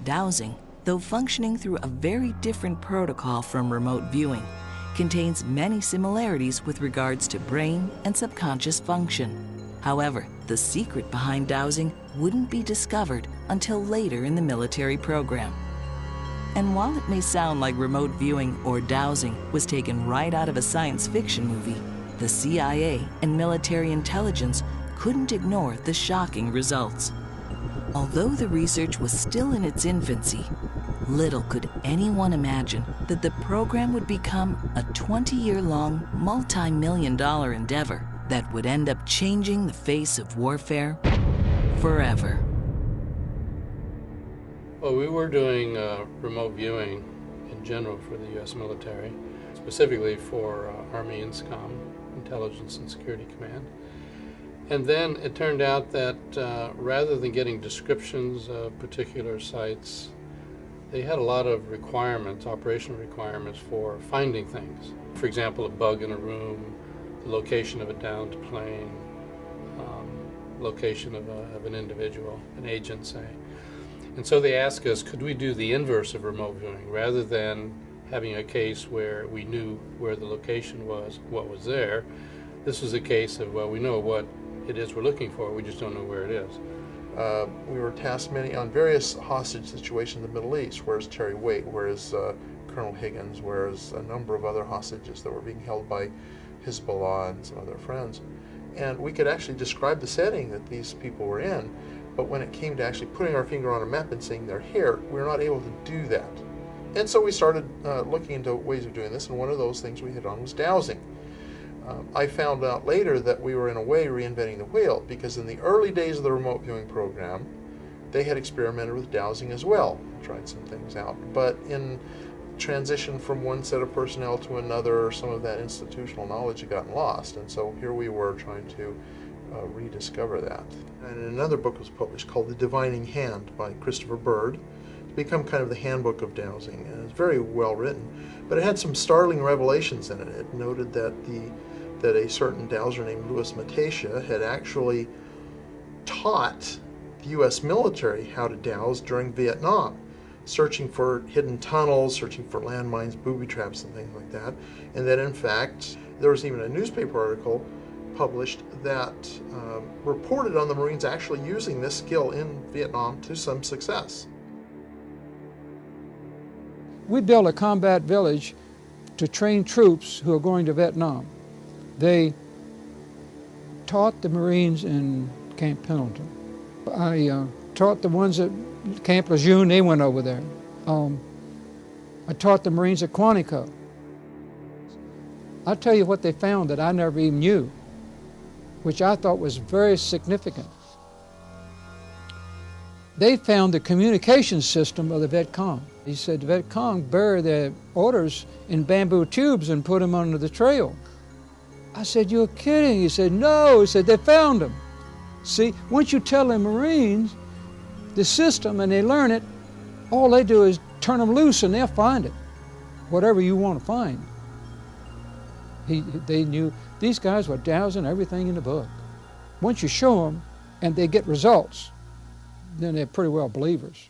Dowsing, though functioning through a very different protocol from remote viewing, contains many similarities with regards to brain and subconscious function. However, the secret behind dowsing wouldn't be discovered until later in the military program. And while it may sound like remote viewing or dowsing was taken right out of a science fiction movie, the CIA and military intelligence couldn't ignore the shocking results. Although the research was still in its infancy, little could anyone imagine that the program would become a 20-year-long, multi-million-dollar endeavor that would end up changing the face of warfare forever. Well, we were doing remote viewing in general for the U.S. military, specifically for Army INSCOM, Intelligence and Security Command. And then it turned out that rather than getting descriptions of particular sites, they had a lot of requirements, operational requirements for finding things. For example, a bug in a room, the location of a downed plane, location of an individual, an agent, say. And so they asked us, could we do the inverse of remote viewing? Rather than having a case where we knew where the location was, what was there, this was a case of, well, we know what it is we're looking for, we just don't know where it is. We were tasked many on various hostage situations in the Middle East. Where's Terry Waite? Where's Colonel Higgins? Where's a number of other hostages that were being held by Hezbollah and some other friends? And we could actually describe the setting that these people were in, but when it came to actually putting our finger on a map and saying they're here, we were not able to do that. And so we started looking into ways of doing this, and one of those things we hit on was dowsing. I found out later that we were in a way reinventing the wheel, because in the early days of the remote viewing program, they had experimented with dowsing as well, tried some things out. But in transition from one set of personnel to another, some of that institutional knowledge had gotten lost, and so here we were trying to rediscover that. And another book was published called The Divining Hand by Christopher Bird. It's become kind of the handbook of dowsing, and it's very well written, but it had some startling revelations in it. It noted that a certain dowser named Louis Metacia had actually taught the U.S. military how to dowse during Vietnam, searching for hidden tunnels, searching for landmines, booby traps, and things like that. And that in fact, there was even a newspaper article published that reported on the Marines actually using this skill in Vietnam to some success. We built a combat village to train troops who are going to Vietnam. They taught the Marines in Camp Pendleton. I taught the ones at Camp Lejeune, they went over there. I taught the Marines at Quantico. I'll tell you what they found that I never even knew, which I thought was very significant. They found the communication system of the Viet Cong. He said the Viet Cong bury their orders in bamboo tubes and put them under the trail. I said, you're kidding. He said, no. He said, they found them. See, once you tell the Marines the system and they learn it, all they do is turn them loose and they'll find it, whatever you want to find. They knew these guys were dowsing everything in the book. Once you show them and they get results, then they're pretty well believers.